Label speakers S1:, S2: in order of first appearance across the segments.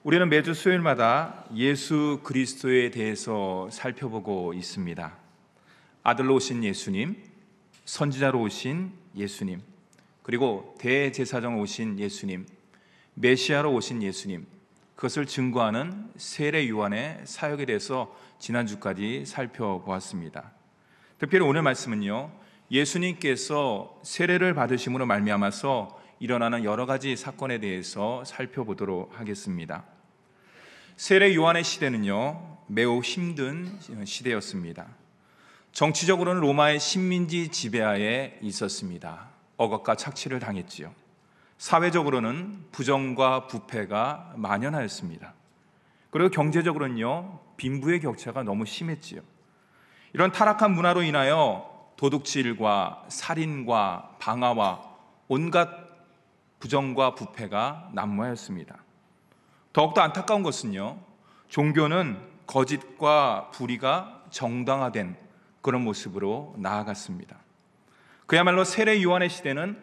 S1: 우리는 매주 수요일마다 예수 그리스도에 대해서 살펴보고 있습니다. 아들로 오신 예수님, 선지자로 오신 예수님, 그리고 대제사장으로 오신 예수님, 메시아로 오신 예수님, 그것을 증거하는 세례 요한의 사역에 대해서 지난주까지 살펴보았습니다. 특별히 오늘 말씀은요, 예수님께서 세례를 받으심으로 말미암아서 일어나는 여러 가지 사건에 대해서 살펴보도록 하겠습니다. 세례 요한의 시대는요, 매우 힘든 시대였습니다. 정치적으로는 로마의 식민지 지배하에 있었습니다. 억압과 착취를 당했지요. 사회적으로는 부정과 부패가 만연하였습니다. 그리고 경제적으로는요, 빈부의 격차가 너무 심했지요. 이런 타락한 문화로 인하여 도둑질과 살인과 방화와 온갖 부정과 부패가 난무하였습니다. 더욱더 안타까운 것은요, 종교는 거짓과 불의가 정당화된 그런 모습으로 나아갔습니다. 그야말로 세례 요한의 시대는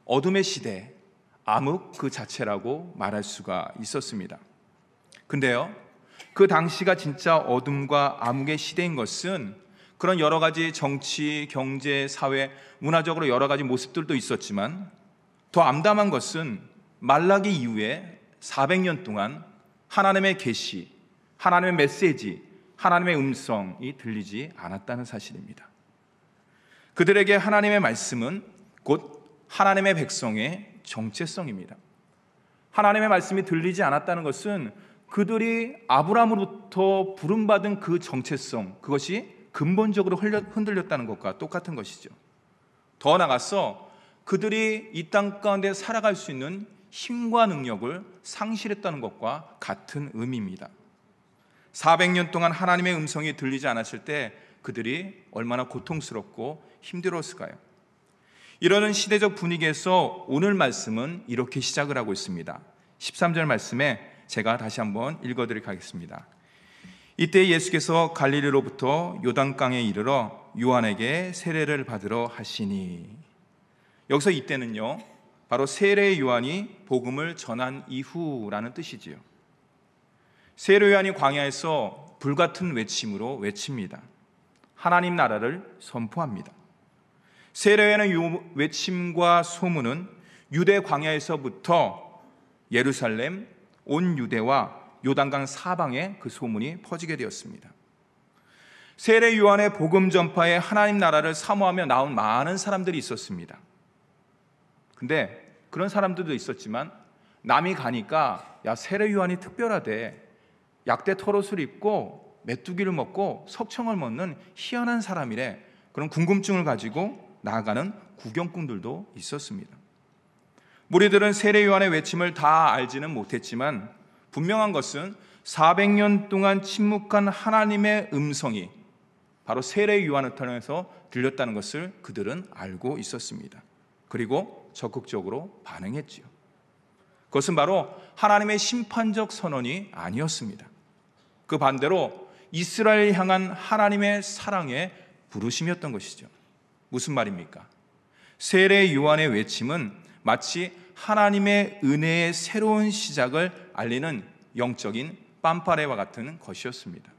S1: 어둠의 시대, 암흑 그 자체라고 말할 수가 있었습니다. 근데요, 그 당시가 진짜 어둠과 암흑의 시대인 것은 그런 여러 가지 정치, 경제, 사회, 문화적으로 여러 가지 모습들도 있었지만 더 암담한 것은 말라기 이후에 400년 동안 하나님의 계시, 하나님의 메시지, 하나님의 음성이 들리지 않았다는 사실입니다. 그들에게 하나님의 말씀은 곧 하나님의 백성의 정체성입니다. 하나님의 말씀이 들리지 않았다는 것은 그들이 아브라함으로부터 부름받은 그 정체성, 그것이 근본적으로 흔들렸다는 것과 똑같은 것이죠. 더 나아가서 그들이 이 땅 가운데 살아갈 수 있는 힘과 능력을 상실했다는 것과 같은 의미입니다. 400년 동안 하나님의 음성이 들리지 않았을 때 그들이 얼마나 고통스럽고 힘들었을까요? 이러는 시대적 분위기에서 오늘 말씀은 이렇게 시작을 하고 있습니다. 13절 말씀에 제가 다시 한번 읽어드리도록 하겠습니다. 이때 예수께서 갈릴리로부터 요단강에 이르러 요한에게 세례를 받으러 하시니, 여기서 이때는요, 바로 세례 요한이 복음을 전한 이후라는 뜻이지요. 세례 요한이 광야에서 불같은 외침으로 외칩니다. 하나님 나라를 선포합니다. 세례 요한의 외침과 소문은 유대 광야에서부터 예루살렘, 온 유대와 요단강 사방에 그 소문이 퍼지게 되었습니다. 세례 요한의 복음 전파에 하나님 나라를 사모하며 나온 많은 사람들이 있었습니다. 근데 그런 사람들도 있었지만 남이 가니까 야, 세례 요한이 특별하대, 약대 털옷을 입고 메뚜기를 먹고 석청을 먹는 희한한 사람이래, 그런 궁금증을 가지고 나아가는 구경꾼들도 있었습니다. 무리들은 세례 요한의 외침을 다 알지는 못했지만 분명한 것은 400년 동안 침묵한 하나님의 음성이 바로 세례 요한을 통해서 들렸다는 것을 그들은 알고 있었습니다. 그리고 적극적으로 반응했지요. 그것은 바로 하나님의 심판적 선언이 아니었습니다. 그 반대로 이스라엘 향한 하나님의 사랑의 부르심이었던 것이죠. 무슨 말입니까? 세례 요한의 외침은 마치 하나님의 은혜의 새로운 시작을 알리는 영적인 빰파레와 같은 것이었습니다.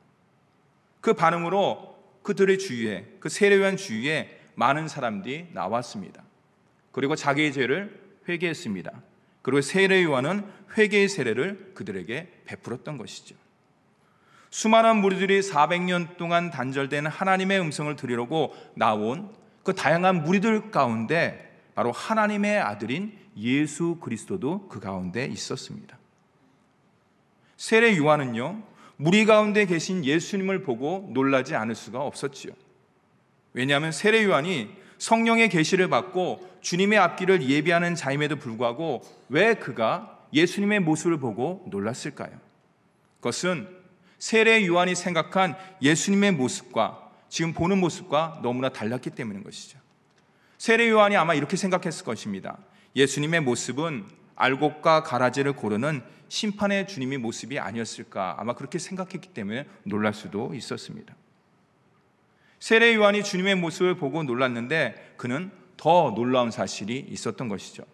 S1: 그 반응으로 그들의 주위에, 그 세례 요한 주위에 많은 사람들이 나왔습니다. 그리고 자기의 죄를 회개했습니다. 그리고 세례 요한은 회개의 세례를 그들에게 베풀었던 것이죠. 수많은 무리들이 400년 동안 단절된 하나님의 음성을 들으려고 나온 그 다양한 무리들 가운데 바로 하나님의 아들인 예수 그리스도도 그 가운데 있었습니다. 세례 요한은요, 무리 가운데 계신 예수님을 보고 놀라지 않을 수가 없었지요. 왜냐하면 세례 요한이 성령의 계시를 받고 주님의 앞길을 예비하는 자임에도 불구하고 왜 그가 예수님의 모습을 보고 놀랐을까요? 그것은 세례 요한이 생각한 예수님의 모습과 지금 보는 모습과 너무나 달랐기 때문인 것이죠. 세례 요한이 아마 이렇게 생각했을 것입니다. 예수님의 모습은 알곡과 가라지를 고르는 심판의 주님의 모습이 아니었을까, 아마 그렇게 생각했기 때문에 놀랄 수도 있었습니다. 세례 요한이 주님의 모습을 보고 놀랐는데 그는 더 놀라운 사실이 있었던 것이죠.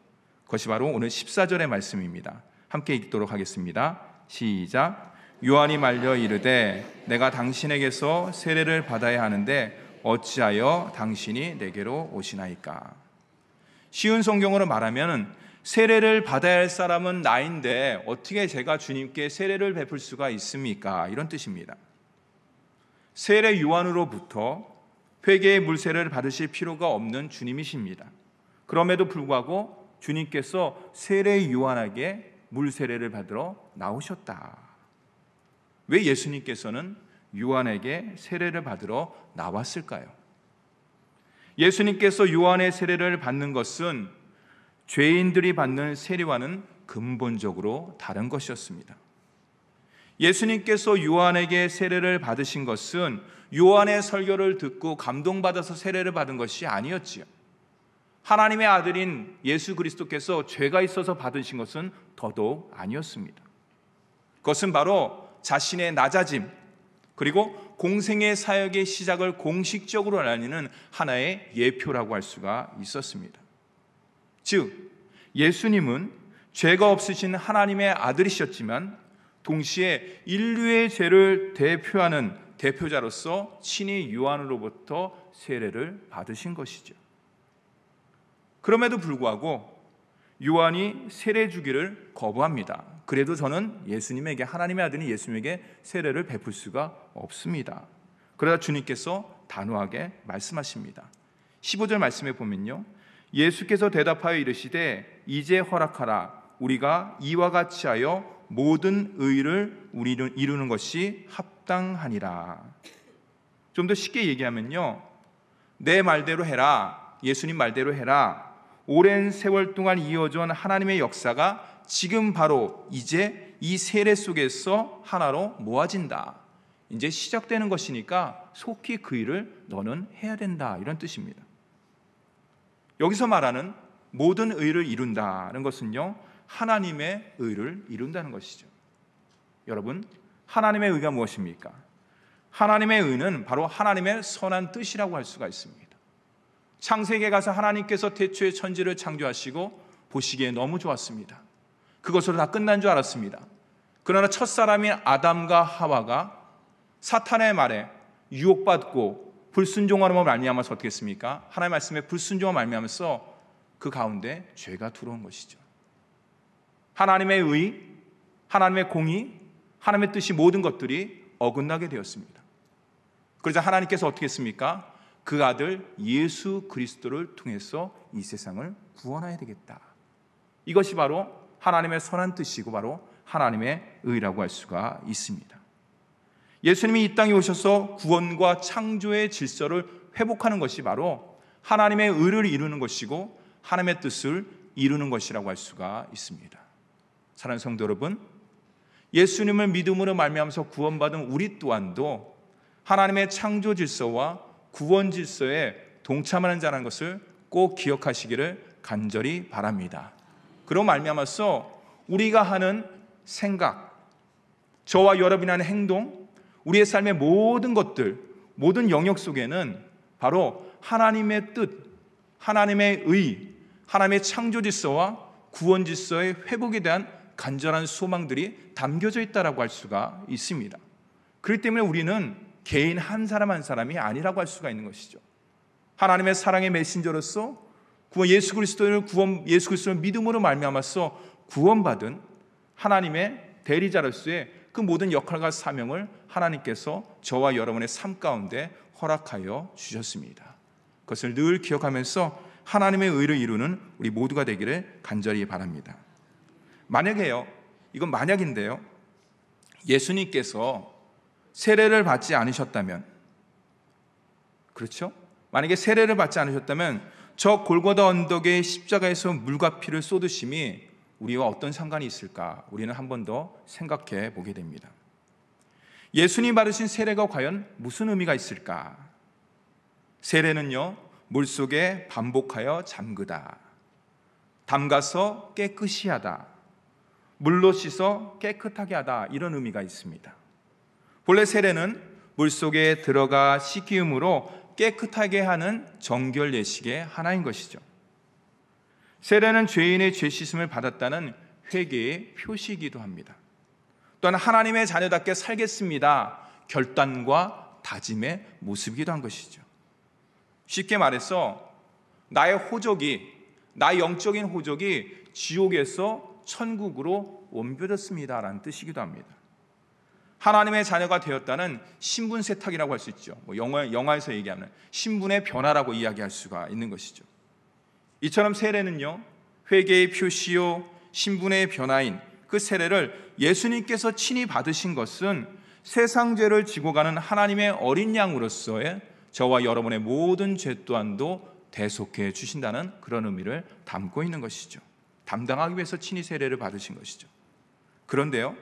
S1: 그것이 바로 오늘 14절의 말씀입니다. 함께 읽도록 하겠습니다. 시작. 요한이 말려 이르되 내가 당신에게서 세례를 받아야 하는데 어찌하여 당신이 내게로 오시나이까. 쉬운 성경으로 말하면 세례를 받아야 할 사람은 나인데 어떻게 제가 주님께 세례를 베풀 수가 있습니까? 이런 뜻입니다. 세례 요한으로부터 회개의 물세례를 받으실 필요가 없는 주님이십니다. 그럼에도 불구하고 주님께서 세례 요한에게 물세례를 받으러 나오셨다. 왜 예수님께서는 요한에게 세례를 받으러 나왔을까요? 예수님께서 요한의 세례를 받는 것은 죄인들이 받는 세례와는 근본적으로 다른 것이었습니다. 예수님께서 요한에게 세례를 받으신 것은 요한의 설교를 듣고 감동받아서 세례를 받은 것이 아니었지요. 하나님의 아들인 예수 그리스도께서 죄가 있어서 받으신 것은 더더욱 아니었습니다. 그것은 바로 자신의 낮아짐, 그리고 공생의 사역의 시작을 공식적으로 알리는 하나의 예표라고 할 수가 있었습니다. 즉, 예수님은 죄가 없으신 하나님의 아들이셨지만 동시에 인류의 죄를 대표하는 대표자로서 친히 요한으로부터 세례를 받으신 것이죠. 그럼에도 불구하고 요한이 세례 주기를 거부합니다. 그래도 저는 예수님에게, 하나님의 아들인 예수님에게 세례를 베풀 수가 없습니다. 그러다 주님께서 단호하게 말씀하십니다. 15절 말씀에 보면요, 예수께서 대답하여 이르시되 이제 허락하라. 우리가 이와 같이 하여 모든 의를 이루는 것이 합당하니라. 좀 더 쉽게 얘기하면요, 내 말대로 해라. 예수님 말대로 해라. 오랜 세월 동안 이어져온 하나님의 역사가 지금 바로 이제 이 세례 속에서 하나로 모아진다. 이제 시작되는 것이니까 속히 그 일을 너는 해야 된다. 이런 뜻입니다. 여기서 말하는 모든 의를 이룬다는 것은요, 하나님의 의를 이룬다는 것이죠. 여러분, 하나님의 의가 무엇입니까? 하나님의 의는 바로 하나님의 선한 뜻이라고 할 수가 있습니다. 창세기에 가서 하나님께서 태초에 천지를 창조하시고 보시기에 너무 좋았습니다. 그것으로 다 끝난 줄 알았습니다. 그러나 첫사람인 아담과 하와가 사탄의 말에 유혹받고 불순종함으로 말미암아서 어떻게 했습니까? 하나님의 말씀에 불순종함으로 말미암아서 그 가운데 죄가 들어온 것이죠. 하나님의 의, 하나님의 공의, 하나님의 뜻이 모든 것들이 어긋나게 되었습니다. 그러자 하나님께서 어떻게 했습니까? 그 아들 예수 그리스도를 통해서 이 세상을 구원해야 되겠다. 이것이 바로 하나님의 선한 뜻이고 바로 하나님의 의라고 할 수가 있습니다. 예수님이 이 땅에 오셔서 구원과 창조의 질서를 회복하는 것이 바로 하나님의 의를 이루는 것이고 하나님의 뜻을 이루는 것이라고 할 수가 있습니다. 사랑하는 성도 여러분, 예수님을 믿음으로 말미암아서 구원받은 우리 또한도 하나님의 창조 질서와 구원 질서에 동참하는 자라는 것을 꼭 기억하시기를 간절히 바랍니다. 그로 말미암아서 우리가 하는 생각, 저와 여러분이 하는 행동, 우리의 삶의 모든 것들, 모든 영역 속에는 바로 하나님의 뜻, 하나님의 의, 하나님의 창조 질서와 구원 질서의 회복에 대한 간절한 소망들이 담겨져 있다라고 할 수가 있습니다. 그렇기 때문에 우리는 개인 한 사람 한 사람이 아니라고 할 수가 있는 것이죠. 하나님의 사랑의 메신저로서 예수 그리스도를 믿음으로 말미암아서 구원받은 하나님의 대리자로서의 그 모든 역할과 사명을 하나님께서 저와 여러분의 삶 가운데 허락하여 주셨습니다. 그것을 늘 기억하면서 하나님의 의를 이루는 우리 모두가 되기를 간절히 바랍니다. 만약에요, 이건 만약인데요, 예수님께서 세례를 받지 않으셨다면, 그렇죠? 만약에 세례를 받지 않으셨다면 저 골고다 언덕의 십자가에서 물과 피를 쏟으심이 우리와 어떤 상관이 있을까? 우리는 한 번 더 생각해 보게 됩니다. 예수님 받으신 세례가 과연 무슨 의미가 있을까? 세례는요, 물속에 반복하여 잠그다, 담가서 깨끗이 하다, 물로 씻어 깨끗하게 하다, 이런 의미가 있습니다. 본래 세례는 물속에 들어가 씻기움으로 깨끗하게 하는 정결 예식의 하나인 것이죠. 세례는 죄인의 죄 씻음을 받았다는 회개의 표시이기도 합니다. 또한 하나님의 자녀답게 살겠습니다 결단과 다짐의 모습이기도 한 것이죠. 쉽게 말해서 나의 영적인 호적이 지옥에서 천국으로 옮겨졌습니다 라는 뜻이기도 합니다. 하나님의 자녀가 되었다는 신분 세탁이라고 할 수 있죠. 영화에서 얘기하는 신분의 변화라고 이야기할 수가 있는 것이죠. 이처럼 세례는요, 회개의 표시요 신분의 변화인 그 세례를 예수님께서 친히 받으신 것은 세상 죄를 지고 가는 하나님의 어린 양으로서의 저와 여러분의 모든 죄 또한도 대속해 주신다는 그런 의미를 담고 있는 것이죠. 담당하기 위해서 친히 세례를 받으신 것이죠. 그런데요,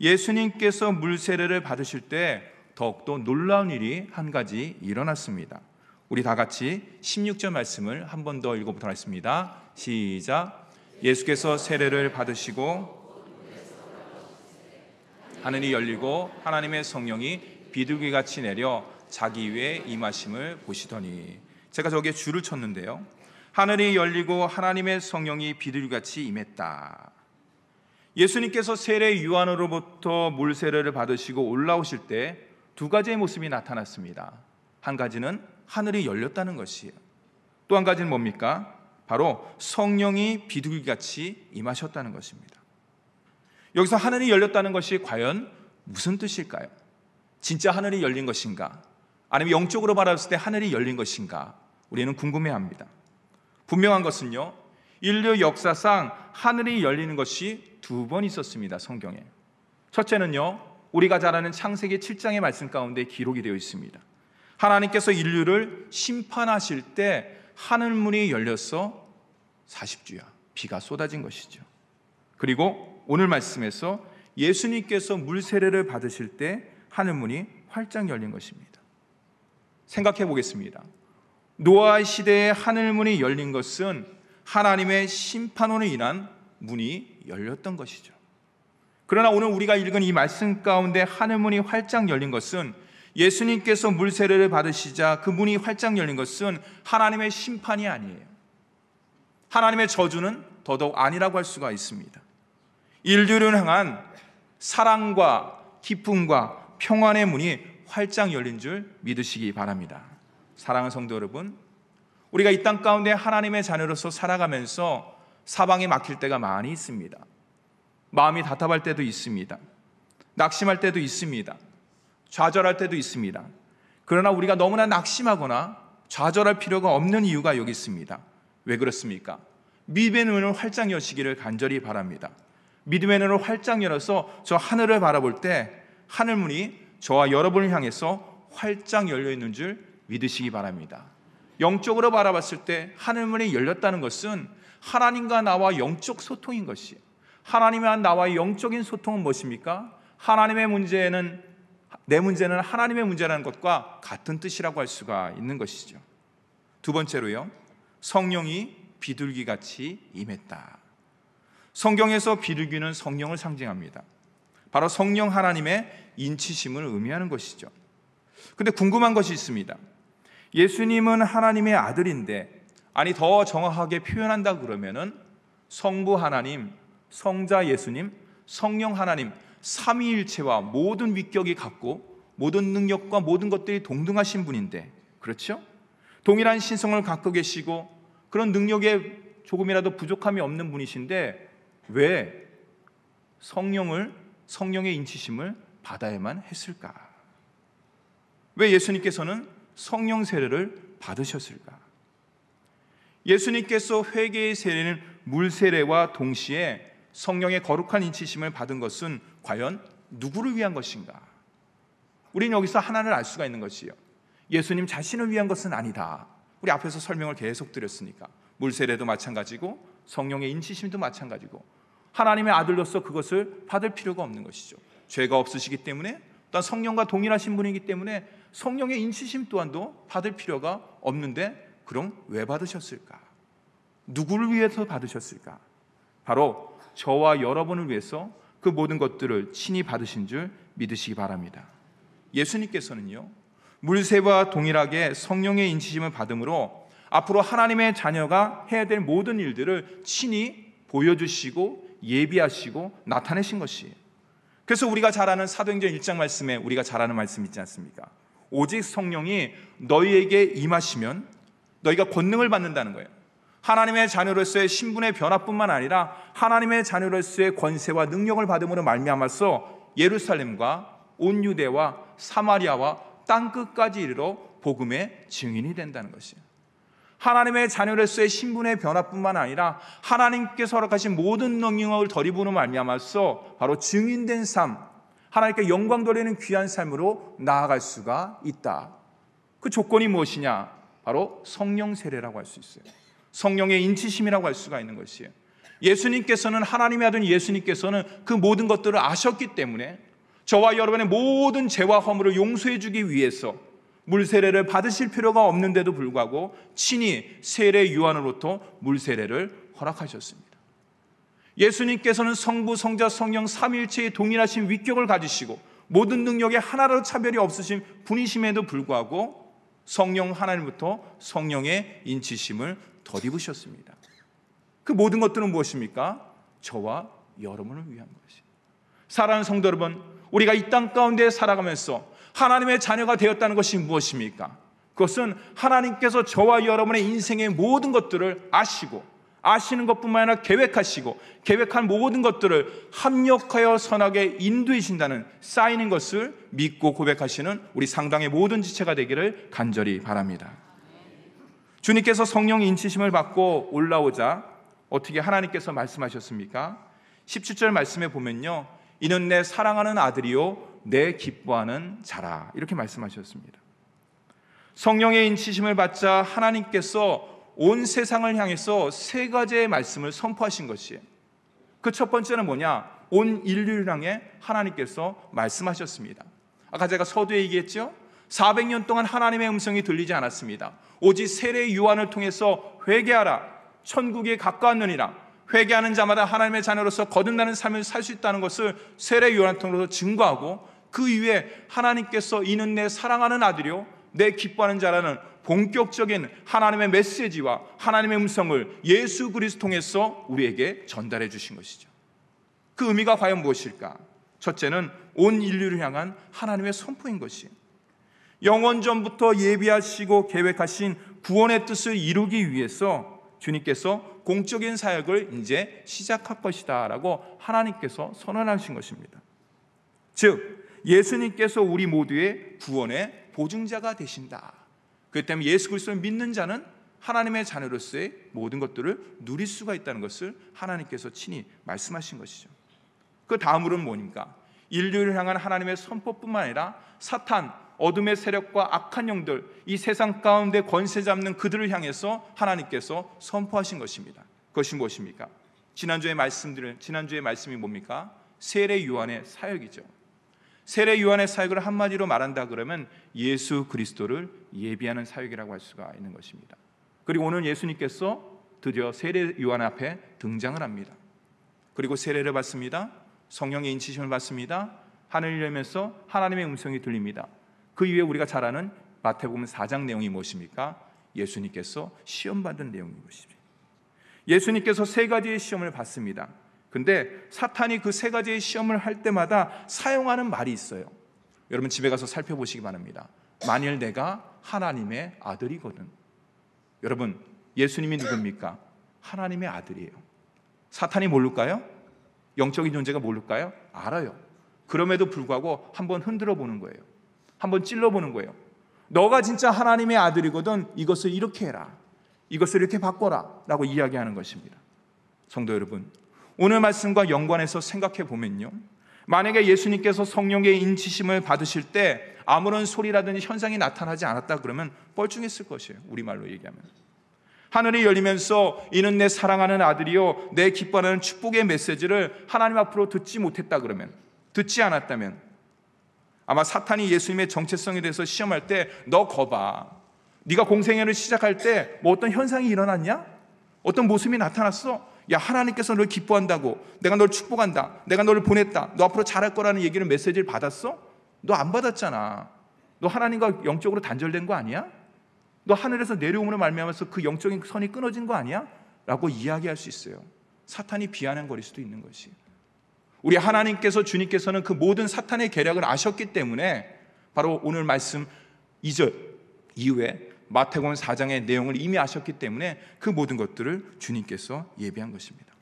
S1: 예수님께서 물 세례를 받으실 때 더욱더 놀라운 일이 한 가지 일어났습니다. 우리 다 같이 16절 말씀을 한 번 더 읽어보도록 하겠습니다. 시작. 예수께서 세례를 받으시고 하늘이 열리고 하나님의 성령이 비둘기같이 내려 자기 위에 임하심을 보시더니, 제가 저기에 줄을 쳤는데요, 하늘이 열리고 하나님의 성령이 비둘기같이 임했다. 예수님께서 세례 요한으로부터 물 세례를 받으시고 올라오실 때 두 가지의 모습이 나타났습니다. 한 가지는 하늘이 열렸다는 것이에요. 또 한 가지는 뭡니까? 바로 성령이 비둘기같이 임하셨다는 것입니다. 여기서 하늘이 열렸다는 것이 과연 무슨 뜻일까요? 진짜 하늘이 열린 것인가? 아니면 영적으로 바라봤을 때 하늘이 열린 것인가? 우리는 궁금해합니다. 분명한 것은요, 인류 역사상 하늘이 열리는 것이 두 번 있었습니다. 성경에. 첫째는요, 우리가 잘 아는 창세기 7장의 말씀 가운데 기록이 되어 있습니다. 하나님께서 인류를 심판하실 때 하늘문이 열려서 40주야 비가 쏟아진 것이죠. 그리고 오늘 말씀에서 예수님께서 물 세례를 받으실 때 하늘문이 활짝 열린 것입니다. 생각해 보겠습니다. 노아 시대에 하늘문이 열린 것은 하나님의 심판으로 인한 문이 열렸던 것이죠. 그러나 오늘 우리가 읽은 이 말씀 가운데 하늘문이 활짝 열린 것은 예수님께서 물 세례를 받으시자 그 문이 활짝 열린 것은 하나님의 심판이 아니에요. 하나님의 저주는 더더욱 아니라고 할 수가 있습니다. 인류를 향한 사랑과 기쁨과 평안의 문이 활짝 열린 줄 믿으시기 바랍니다. 사랑하는 성도 여러분, 우리가 이 땅 가운데 하나님의 자녀로서 살아가면서 사방에 막힐 때가 많이 있습니다. 마음이 답답할 때도 있습니다. 낙심할 때도 있습니다. 좌절할 때도 있습니다. 그러나 우리가 너무나 낙심하거나 좌절할 필요가 없는 이유가 여기 있습니다. 왜 그렇습니까? 믿음의 눈을 활짝 여시기를 간절히 바랍니다. 믿음의 눈을 활짝 열어서 저 하늘을 바라볼 때 하늘문이 저와 여러분을 향해서 활짝 열려 있는 줄 믿으시기 바랍니다. 영적으로 바라봤을 때 하늘문이 열렸다는 것은 하나님과 나와 영적 소통인 것이에요. 하나님과 나와의 영적인 소통은 무엇입니까? 하나님의 문제는, 내 문제는 하나님의 문제라는 것과 같은 뜻이라고 할 수가 있는 것이죠. 두 번째로요, 성령이 비둘기같이 임했다. 성경에서 비둘기는 성령을 상징합니다. 바로 성령 하나님의 인치심을 의미하는 것이죠. 그런데 궁금한 것이 있습니다. 예수님은 하나님의 아들인데, 아니 더 정확하게 표현한다 그러면은 성부 하나님, 성자 예수님, 성령 하나님 삼위일체와 모든 위격이 같고 모든 능력과 모든 것들이 동등하신 분인데, 그렇죠? 동일한 신성을 갖고 계시고 그런 능력에 조금이라도 부족함이 없는 분이신데 왜 성령의 인치심을 받아야만 했을까? 왜 예수님께서는 성령 세례를 받으셨을까? 예수님께서 회개의 세례는 물 세례와 동시에 성령의 거룩한 인치심을 받은 것은 과연 누구를 위한 것인가? 우리는 여기서 하나를 알 수가 있는 것이요, 예수님 자신을 위한 것은 아니다. 우리 앞에서 설명을 계속 드렸으니까 물 세례도 마찬가지고 성령의 인치심도 마찬가지고 하나님의 아들로서 그것을 받을 필요가 없는 것이죠. 죄가 없으시기 때문에, 또한 성령과 동일하신 분이기 때문에 성령의 인치심 또한도 받을 필요가 없는데, 그럼 왜 받으셨을까? 누구를 위해서 받으셨을까? 바로 저와 여러분을 위해서 그 모든 것들을 친히 받으신 줄 믿으시기 바랍니다. 예수님께서는요, 물세와 동일하게 성령의 인치심을 받음으로 앞으로 하나님의 자녀가 해야 될 모든 일들을 친히 보여주시고 예비하시고 나타내신 것이에요. 그래서 우리가 잘 아는 사도행전 1장 말씀에 우리가 잘 아는 말씀 있지 않습니까? 오직 성령이 너희에게 임하시면 너희가 권능을 받는다는 거예요. 하나님의 자녀로서의 신분의 변화뿐만 아니라 하나님의 자녀로서의 권세와 능력을 받음으로 말미암아서 예루살렘과 온 유대와 사마리아와 땅끝까지 이르러 복음의 증인이 된다는 것이에요. 하나님의 자녀로서의 신분의 변화뿐만 아니라 하나님께서 허락하신 모든 능력을 덧입음으로 말미암아서 바로 증인된 삶, 하나님께 영광 돌리는 귀한 삶으로 나아갈 수가 있다. 그 조건이 무엇이냐? 바로 성령 세례라고 할 수 있어요. 성령의 인치심이라고 할 수가 있는 것이에요. 예수님께서는, 하나님의 아들 예수님께서는 그 모든 것들을 아셨기 때문에 저와 여러분의 모든 죄와 허물을 용서해 주기 위해서 물세례를 받으실 필요가 없는데도 불구하고 친히 세례 요한으로부터 물세례를 허락하셨습니다. 예수님께서는 성부, 성자, 성령 삼위일체의 동일하신 위격을 가지시고 모든 능력에 하나라도 차별이 없으신 분이심에도 불구하고 성령 하나님부터 성령의 인치심을 덧입으셨습니다. 그 모든 것들은 무엇입니까? 저와 여러분을 위한 것이에요. 사랑하는 성도 여러분, 우리가 이 땅 가운데 살아가면서 하나님의 자녀가 되었다는 것이 무엇입니까? 그것은 하나님께서 저와 여러분의 인생의 모든 것들을 아시고, 아시는 것뿐만 아니라 계획하시고, 계획한 모든 것들을 합력하여 선하게 인도해 주신다는 쌓이는 것을 믿고 고백하시는 우리 상당의 모든 지체가 되기를 간절히 바랍니다. 주님께서 성령 인치심을 받고 올라오자 어떻게 하나님께서 말씀하셨습니까? 17절 말씀에 보면요, 이는 내 사랑하는 아들이요 내 기뻐하는 자라, 이렇게 말씀하셨습니다. 성령의 인치심을 받자 하나님께서 온 세상을 향해서 세 가지의 말씀을 선포하신 것이에요. 그 첫 번째는 뭐냐? 온 인류를 향해 하나님께서 말씀하셨습니다. 아까 제가 서두에 얘기했죠? 400년 동안 하나님의 음성이 들리지 않았습니다. 오직 세례 요한을 통해서 회개하라, 천국에 가까웠느니라, 회개하는 자마다 하나님의 자녀로서 거듭나는 삶을 살 수 있다는 것을 세례 요한을 통해서 증거하고, 그 이후에 하나님께서 이는 내 사랑하는 아들이요 내 기뻐하는 자라는 본격적인 하나님의 메시지와 하나님의 음성을 예수 그리스도 통해서 우리에게 전달해 주신 것이죠. 그 의미가 과연 무엇일까? 첫째는 온 인류를 향한 하나님의 선포인 것이에요. 영원 전부터 예비하시고 계획하신 구원의 뜻을 이루기 위해서 주님께서 공적인 사역을 이제 시작할 것이다 라고 하나님께서 선언하신 것입니다. 즉 예수님께서 우리 모두의 구원의 보증자가 되신다. 그렇기 때문에 예수 그리스도를 믿는 자는 하나님의 자녀로서의 모든 것들을 누릴 수가 있다는 것을 하나님께서 친히 말씀하신 것이죠. 그 다음으로는 뭡니까? 인류를 향한 하나님의 선포뿐만 아니라 사탄, 어둠의 세력과 악한 영들, 이 세상 가운데 권세 잡는 그들을 향해서 하나님께서 선포하신 것입니다. 그것이 무엇입니까? 지난주의 말씀이 뭡니까? 세례 요한의 사역이죠. 세례 요한의 사역을 한마디로 말한다 그러면 예수 그리스도를 예비하는 사역이라고 할 수가 있는 것입니다. 그리고 오늘 예수님께서 드디어 세례 요한 앞에 등장을 합니다. 그리고 세례를 받습니다. 성령의 인치심을 받습니다. 하늘을 열면서 하나님의 음성이 들립니다. 그 이후에 우리가 잘 아는 마태복음 4장 내용이 무엇입니까? 예수님께서 시험받은 내용인 것이죠. 예수님께서 세 가지의 시험을 받습니다. 근데 사탄이 그 세 가지의 시험을 할 때마다 사용하는 말이 있어요. 여러분 집에 가서 살펴보시기 바랍니다. 만일 내가 하나님의 아들이거든. 여러분 예수님이 누굽니까? 하나님의 아들이에요. 사탄이 모를까요? 영적인 존재가 모를까요? 알아요. 그럼에도 불구하고 한번 흔들어 보는 거예요. 한번 찔러 보는 거예요. 너가 진짜 하나님의 아들이거든 이것을 이렇게 해라, 이것을 이렇게 바꿔라 라고 이야기하는 것입니다. 성도 여러분, 오늘 말씀과 연관해서 생각해 보면요, 만약에 예수님께서 성령의 인치심을 받으실 때 아무런 소리라든지 현상이 나타나지 않았다 그러면 뻘쭘했을 것이에요. 우리말로 얘기하면 하늘이 열리면서 이는 내 사랑하는 아들이요 내 기뻐하는 축복의 메시지를 하나님 앞으로 듣지 못했다 그러면, 듣지 않았다면 아마 사탄이 예수님의 정체성에 대해서 시험할 때 너 거봐, 네가 공생애를 시작할 때 뭐 어떤 현상이 일어났냐? 어떤 모습이 나타났어? 야, 하나님께서 너를 기뻐한다고, 내가 너를 축복한다, 내가 너를 보냈다, 너 앞으로 잘할 거라는 얘기를, 메시지를 받았어? 너 안 받았잖아. 너 하나님과 영적으로 단절된 거 아니야? 너 하늘에서 내려옴으로 말미암아서 그 영적인 선이 끊어진 거 아니야? 라고 이야기할 수 있어요. 사탄이 비아냥거릴 수도 있는 것이. 우리 하나님께서, 주님께서는 그 모든 사탄의 계략을 아셨기 때문에 바로 오늘 말씀 2절 이후에 마태복음 4장의 내용을 이미 아셨기 때문에 그 모든 것들을 주님께서 예비한 것입니다.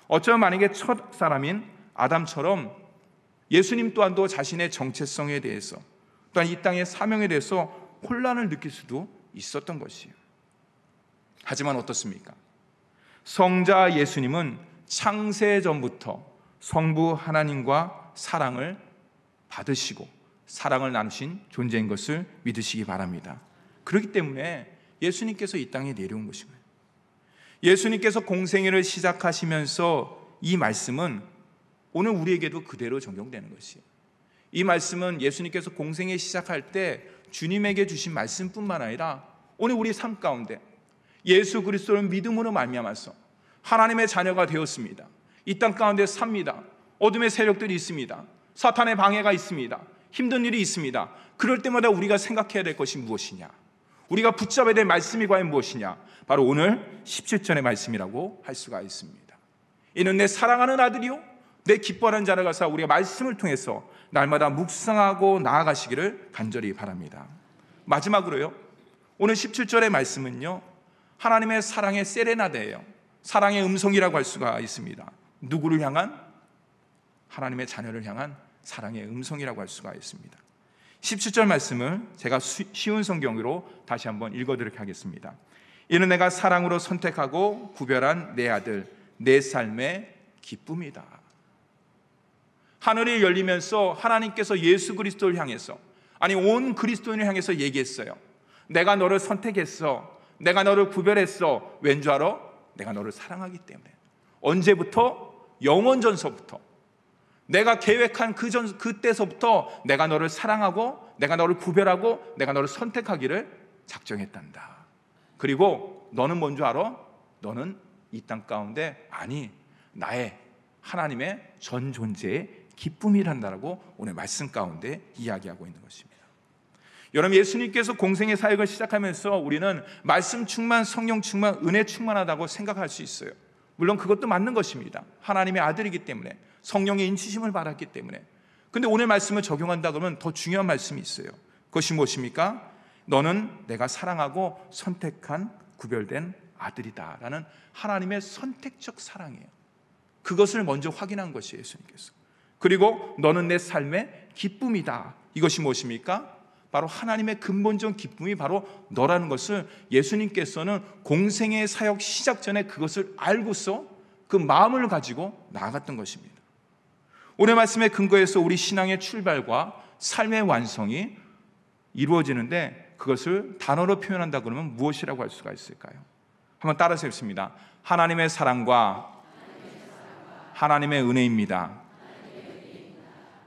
S1: 어쩌면 만약에 첫 사람인 아담처럼 예수님 또한도 자신의 정체성에 대해서, 또한 이 땅의 사명에 대해서 혼란을 느낄 수도 있었던 것이에요. 하지만 어떻습니까? 성자 예수님은 창세 전부터 성부 하나님과 사랑을 받으시고 사랑을 나누신 존재인 것을 믿으시기 바랍니다. 그렇기 때문에 예수님께서 이 땅에 내려온 것입니다. 예수님께서 공생애를 시작하시면서 이 말씀은 오늘 우리에게도 그대로 적용되는 것이에요. 이 말씀은 예수님께서 공생애 시작할 때 주님에게 주신 말씀뿐만 아니라 오늘 우리 삶 가운데 예수 그리스도를 믿음으로 말미암아서 하나님의 자녀가 되었습니다. 이 땅 가운데 삽니다. 어둠의 세력들이 있습니다. 사탄의 방해가 있습니다. 힘든 일이 있습니다. 그럴 때마다 우리가 생각해야 될 것이 무엇이냐? 우리가 붙잡아야 될 말씀이 과연 무엇이냐? 바로 오늘 17절의 말씀이라고 할 수가 있습니다. 이는 내 사랑하는 아들이요 내 기뻐하는 자라 가사 우리가 말씀을 통해서 날마다 묵상하고 나아가시기를 간절히 바랍니다. 마지막으로요, 오늘 17절의 말씀은요, 하나님의 사랑의 세레나데예요. 사랑의 음성이라고 할 수가 있습니다. 누구를 향한? 하나님의 자녀를 향한 사랑의 음성이라고 할 수가 있습니다. 17절 말씀을 제가 쉬운 성경으로 다시 한번 읽어드리도록 하겠습니다. 이는 내가 사랑으로 선택하고 구별한 내 아들, 내 삶의 기쁨이다. 하늘이 열리면서 하나님께서 예수 그리스도를 향해서, 아니 온 그리스도인을 향해서 얘기했어요. 내가 너를 선택했어. 내가 너를 구별했어. 왠 줄 알아? 내가 너를 사랑하기 때문에. 언제부터? 영원 전서부터. 내가 계획한 그때서부터 내가 너를 사랑하고 내가 너를 구별하고 내가 너를 선택하기를 작정했단다. 그리고 너는 뭔 줄 알아? 너는 이 땅 가운데, 아니 나의 하나님의 전 존재의 기쁨이란다라고 오늘 말씀 가운데 이야기하고 있는 것입니다. 여러분, 예수님께서 공생의 사역을 시작하면서 우리는 말씀 충만, 성령 충만, 은혜 충만하다고 생각할 수 있어요. 물론 그것도 맞는 것입니다. 하나님의 아들이기 때문에, 성령의 인치심을 받았기 때문에. 근데 오늘 말씀을 적용한다 그러면 더 중요한 말씀이 있어요. 그것이 무엇입니까? 너는 내가 사랑하고 선택한 구별된 아들이다 라는 하나님의 선택적 사랑이에요. 그것을 먼저 확인한 것이에요, 예수님께서. 그리고 너는 내 삶의 기쁨이다. 이것이 무엇입니까? 바로 하나님의 근본적 기쁨이 바로 너라는 것을 예수님께서는 공생의 사역 시작 전에 그것을 알고서 그 마음을 가지고 나아갔던 것입니다. 오늘 말씀의 근거에서 우리 신앙의 출발과 삶의 완성이 이루어지는데, 그것을 단어로 표현한다 그러면 무엇이라고 할 수가 있을까요? 한번 따라서 읽습니다. 하나님의 사랑과 하나님의 은혜입니다.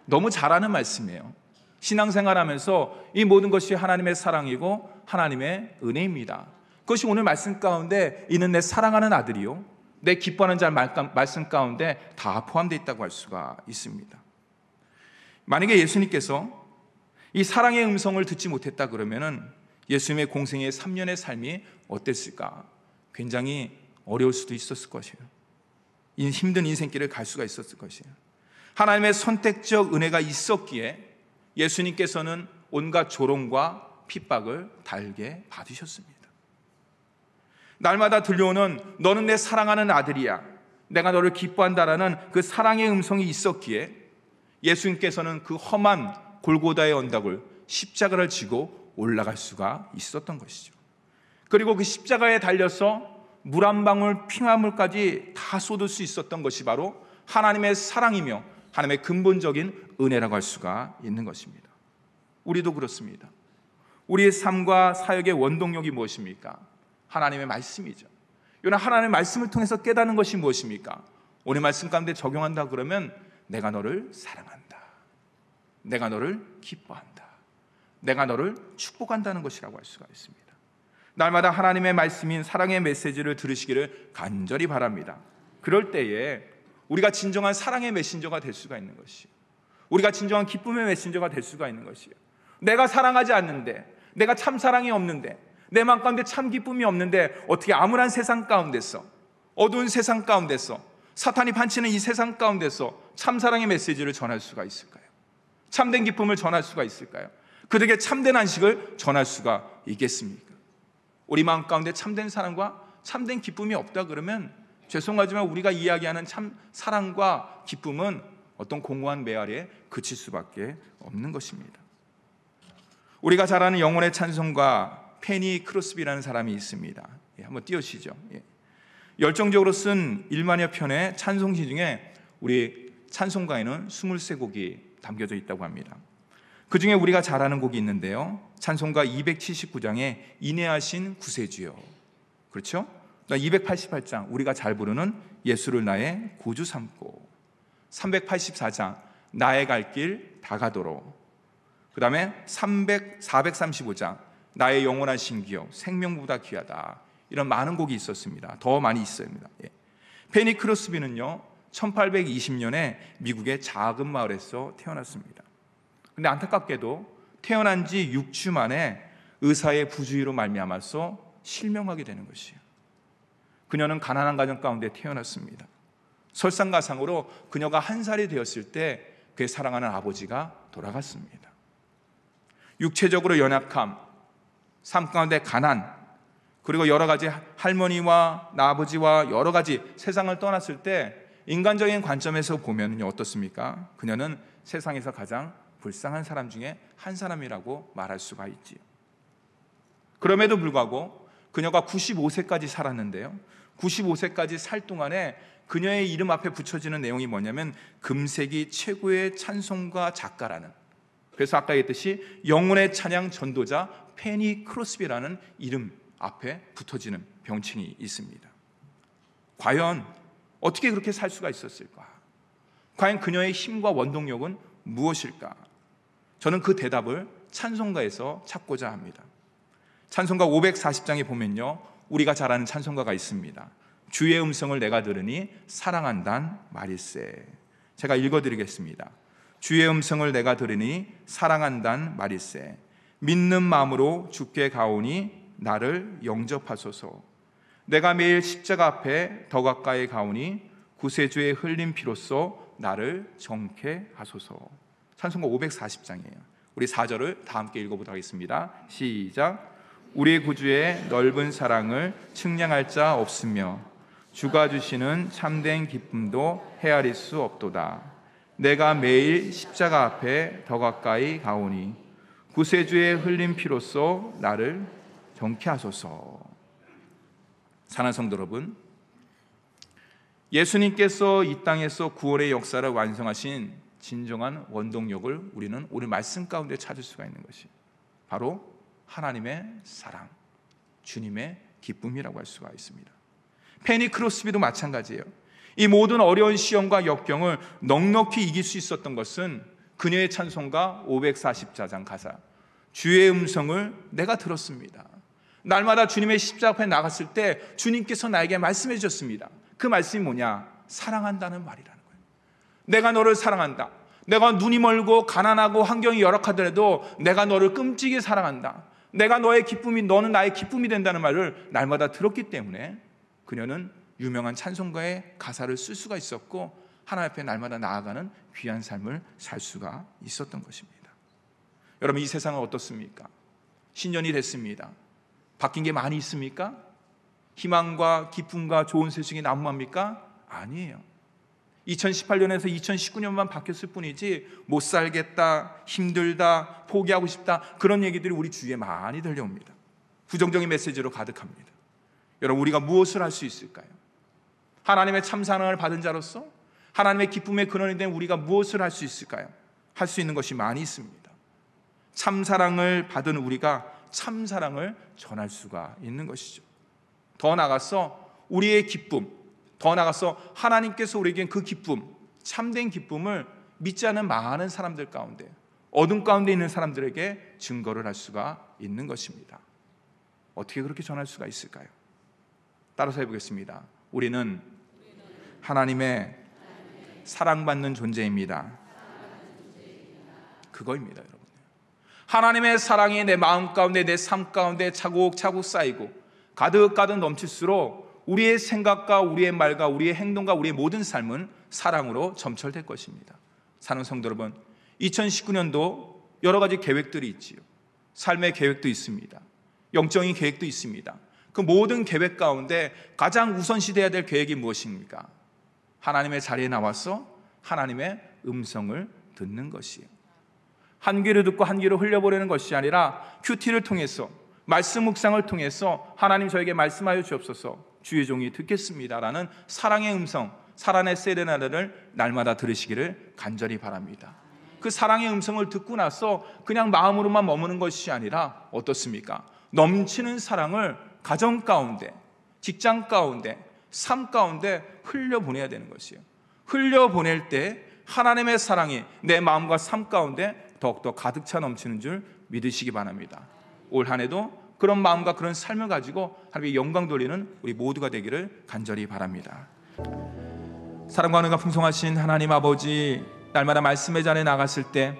S1: 너무 잘하는 말씀이에요. 신앙생활하면서 이 모든 것이 하나님의 사랑이고 하나님의 은혜입니다. 그것이 오늘 말씀 가운데 이는 내 사랑하는 아들이요 내 기뻐하는 자 말씀 가운데 다 포함되어 있다고 할 수가 있습니다. 만약에 예수님께서 이 사랑의 음성을 듣지 못했다 그러면은 예수님의 공생의 3년의 삶이 어땠을까? 굉장히 어려울 수도 있었을 것이에요. 힘든 인생길을 갈 수가 있었을 것이에요. 하나님의 선택적 은혜가 있었기에 예수님께서는 온갖 조롱과 핍박을 달게 받으셨습니다. 날마다 들려오는 너는 내 사랑하는 아들이야, 내가 너를 기뻐한다라는 그 사랑의 음성이 있었기에 예수님께서는 그 험한 골고다의 언덕을 십자가를 지고 올라갈 수가 있었던 것이죠. 그리고 그 십자가에 달려서 물 한 방울 피난물까지 다 쏟을 수 있었던 것이 바로 하나님의 사랑이며 하나님의 근본적인 은혜라고 할 수가 있는 것입니다. 우리도 그렇습니다. 우리의 삶과 사역의 원동력이 무엇입니까? 하나님의 말씀이죠. 이런 하나님의 말씀을 통해서 깨닫는 것이 무엇입니까? 오늘 말씀 가운데 적용한다 그러면 내가 너를 사랑한다, 내가 너를 기뻐한다, 내가 너를 축복한다는 것이라고 할 수가 있습니다. 날마다 하나님의 말씀인 사랑의 메시지를 들으시기를 간절히 바랍니다. 그럴 때에 우리가 진정한 사랑의 메신저가 될 수가 있는 것이에요. 우리가 진정한 기쁨의 메신저가 될 수가 있는 것이에요. 내가 사랑하지 않는데, 내가 참 사랑이 없는데, 내 마음 가운데 참 기쁨이 없는데 어떻게 암울한 세상 가운데서, 어두운 세상 가운데서 사탄이 판치는 이 세상 가운데서 참사랑의 메시지를 전할 수가 있을까요? 참된 기쁨을 전할 수가 있을까요? 그들에게 참된 안식을 전할 수가 있겠습니까? 우리 마음 가운데 참된 사랑과 참된 기쁨이 없다 그러면 죄송하지만 우리가 이야기하는 참 사랑과 기쁨은 어떤 공허한 메아리에 그칠 수밖에 없는 것입니다. 우리가 잘 아는 영혼의 찬송가 페니 크로스비라는 사람이 있습니다. 한번 띄우시죠. 열정적으로 쓴 1만여 편의 찬송시 중에 우리 찬송가에는 23곡이 담겨져 있다고 합니다. 그 중에 우리가 잘 아는 곡이 있는데요, 찬송가 279장에 인내하신 구세주여, 그렇죠? 288장 우리가 잘 부르는 예수를 나의 구주 삼고, 384장 나의 갈 길 다 가도록, 그 다음에 435장 나의 영원한 신기여 생명보다 귀하다, 이런 많은 곡이 있었습니다. 더 많이 있습니다. 페니 크로스비는요 1820년에 미국의 작은 마을에서 태어났습니다. 근데 안타깝게도 태어난 지 6주 만에 의사의 부주의로 말미암아서 실명하게 되는 것이에요. 그녀는 가난한 가정 가운데 태어났습니다. 설상가상으로 그녀가 1살이 되었을 때 그의 사랑하는 아버지가 돌아갔습니다. 육체적으로 연약함, 삶 가운데 가난, 그리고 여러 가지 할머니와 아버지와 여러 가지 세상을 떠났을 때 인간적인 관점에서 보면 어떻습니까? 그녀는 세상에서 가장 불쌍한 사람 중에 한 사람이라고 말할 수가 있지요. 그럼에도 불구하고 그녀가 95세까지 살았는데요, 95세까지 살 동안에 그녀의 이름 앞에 붙여지는 내용이 뭐냐면 금세기 최고의 찬송가 작가라는, 그래서 아까 얘기했듯이 영혼의 찬양 전도자 페니 크로스비라는 이름 앞에 붙어지는 병칭이 있습니다. 과연 어떻게 그렇게 살 수가 있었을까? 과연 그녀의 힘과 원동력은 무엇일까? 저는 그 대답을 찬송가에서 찾고자 합니다. 찬송가 540장에 보면요, 우리가 잘 아는 찬송가가 있습니다. 주의 음성을 내가 들으니 사랑한단 말일세. 제가 읽어드리겠습니다. 주의 음성을 내가 들으니 사랑한단 말일세. 믿는 마음으로 주께 가오니 나를 영접하소서. 내가 매일 십자가 앞에 더 가까이 가오니 구세주의 흘린 피로써 나를 정케 하소서. 찬송가 540장이에요. 우리 4절을 다 함께 읽어보도록 하겠습니다. 시작. 우리 구주의 넓은 사랑을 측량할 자 없으며 주가 주시는 참된 기쁨도 헤아릴 수 없도다. 내가 매일 십자가 앞에 더 가까이 가오니 구세주의 흘린 피로써 나를 정케 하소서. 사랑하는 성도 여러분, 예수님께서 이 땅에서 구원의 역사를 완성하신 진정한 원동력을 우리는 오늘 말씀 가운데 찾을 수가 있는 것이 바로 하나님의 사랑, 주님의 기쁨이라고 할 수가 있습니다. 페니 크로스비도 마찬가지예요. 이 모든 어려운 시험과 역경을 넉넉히 이길 수 있었던 것은 그녀의 찬송가 540장 가사, 주의 음성을 내가 들었습니다. 날마다 주님의 십자가 앞에 나갔을 때 주님께서 나에게 말씀해 주셨습니다. 그 말씀이 뭐냐? 사랑한다는 말이라는 거예요. 내가 너를 사랑한다. 내가 눈이 멀고 가난하고 환경이 열악하더라도 내가 너를 끔찍이 사랑한다. 내가 너의 기쁨이, 너는 나의 기쁨이 된다는 말을 날마다 들었기 때문에 그녀는 유명한 찬송가의 가사를 쓸 수가 있었고 하나님 앞에 날마다 나아가는 귀한 삶을 살 수가 있었던 것입니다. 여러분, 이 세상은 어떻습니까? 신년이 됐습니다. 바뀐 게 많이 있습니까? 희망과 기쁨과 좋은 소식이 난무합니까? 아니에요. 2018년에서 2019년만 바뀌었을 뿐이지 못 살겠다, 힘들다, 포기하고 싶다, 그런 얘기들이 우리 주위에 많이 들려옵니다. 부정적인 메시지로 가득합니다. 여러분, 우리가 무엇을 할 수 있을까요? 하나님의 참사랑을 받은 자로서 하나님의 기쁨의 근원이 된 우리가 무엇을 할 수 있을까요? 할 수 있는 것이 많이 있습니다. 참사랑을 받은 우리가 참사랑을 전할 수가 있는 것이죠. 더 나아가서 우리의 기쁨, 더 나아가서 하나님께서 우리에게 그 기쁨, 참된 기쁨을 믿지 않는 많은 사람들 가운데, 어둠 가운데 있는 사람들에게 증거를 할 수가 있는 것입니다. 어떻게 그렇게 전할 수가 있을까요? 따라서 해보겠습니다. 우리는 하나님의 사랑받는 존재입니다. 그거입니다, 여러분. 하나님의 사랑이 내 마음 가운데, 내 삶 가운데 차곡차곡 쌓이고 가득가득 넘칠수록 우리의 생각과 우리의 말과 우리의 행동과 우리의 모든 삶은 사랑으로 점철될 것입니다. 사랑하는 성도 여러분, 2019년도 여러 가지 계획들이 있지요. 삶의 계획도 있습니다. 영적인 계획도 있습니다. 그 모든 계획 가운데 가장 우선시돼야 될 계획이 무엇입니까? 하나님의 자리에 나와서 하나님의 음성을 듣는 것이에요. 한 귀로 듣고 한 귀로 흘려보내는 것이 아니라 큐티를 통해서, 말씀 묵상을 통해서 하나님 저에게 말씀하여 주옵소서, 주의 종이 듣겠습니다라는 사랑의 음성, 사랑의 세레나데를 날마다 들으시기를 간절히 바랍니다. 그 사랑의 음성을 듣고 나서 그냥 마음으로만 머무는 것이 아니라 어떻습니까? 넘치는 사랑을 가정 가운데, 직장 가운데, 삶 가운데 흘려보내야 되는 것이에요. 흘려보낼 때 하나님의 사랑이 내 마음과 삶 가운데 더욱더 가득 차 넘치는 줄 믿으시기 바랍니다. 올 한 해도 그런 마음과 그런 삶을 가지고 하나님의 영광 돌리는 우리 모두가 되기를 간절히 바랍니다. 사랑과 은혜가 풍성하신 하나님 아버지, 날마다 말씀의 잔에 나갔을 때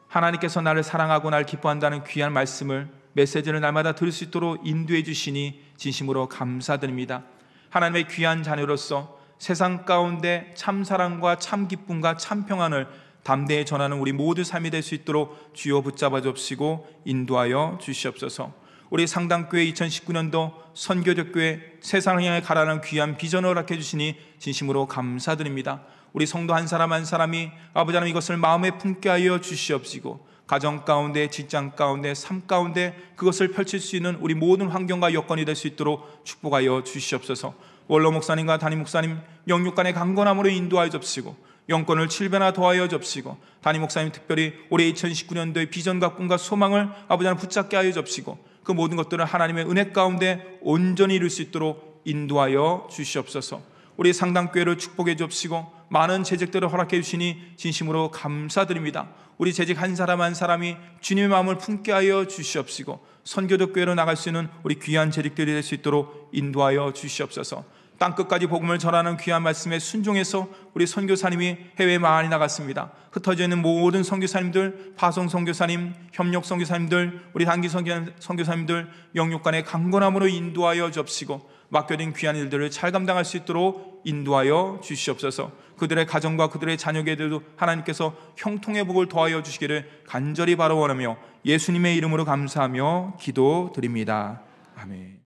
S1: 하나님께서 나를 사랑하고 나를 기뻐한다는 귀한 말씀을, 메시지를 날마다 들을 수 있도록 인도해 주시니 진심으로 감사드립니다. 하나님의 귀한 자녀로서 세상 가운데 참 사랑과 참 기쁨과 참 평안을 담대히 전하는 우리 모두 삶이 될 수 있도록 주여 붙잡아 주옵시고 인도하여 주시옵소서. 우리 상당교회 2019년도 선교적 교회 세상을 향해 가라는 귀한 비전을 허락해 주시니 진심으로 감사드립니다. 우리 성도 한 사람 한 사람이 아버지 하나님 이것을 마음에 품게 하여 주시옵시고, 가정 가운데, 직장 가운데, 삶 가운데 그것을 펼칠 수 있는 우리 모든 환경과 여건이 될 수 있도록 축복하여 주시옵소서. 원로 목사님과 담임 목사님 영육간의 강건함으로 인도하여 주옵시고, 영권을 7배나 더하여 주옵시고, 담임 목사님 특별히 올해 2019년도의 비전과 꿈과 소망을 아버지 하나님 붙잡게 하여 주옵시고, 그 모든 것들을 하나님의 은혜 가운데 온전히 이룰 수 있도록 인도하여 주시옵소서. 우리 상당교회를 축복해 주옵시고 많은 재직들을 허락해 주시니 진심으로 감사드립니다. 우리 재직 한 사람 한 사람이 주님의 마음을 품게 하여 주시옵시고, 선교적 교회로 나갈 수 있는 우리 귀한 재직들이 될 수 있도록 인도하여 주시옵소서. 땅끝까지 복음을 전하는 귀한 말씀에 순종해서 우리 선교사님이 해외에 많이 나갔습니다. 흩어져 있는 모든 선교사님들, 파송 선교사님, 협력 선교사님들, 우리 단기 선교사님들 영육간의 강건함으로 인도하여 주옵시고, 맡겨진 귀한 일들을 잘 감당할 수 있도록 인도하여 주시옵소서. 그들의 가정과 그들의 자녀에게도 하나님께서 형통의 복을 더하여 주시기를 간절히 바라원하며 예수님의 이름으로 감사하며 기도드립니다. 아멘.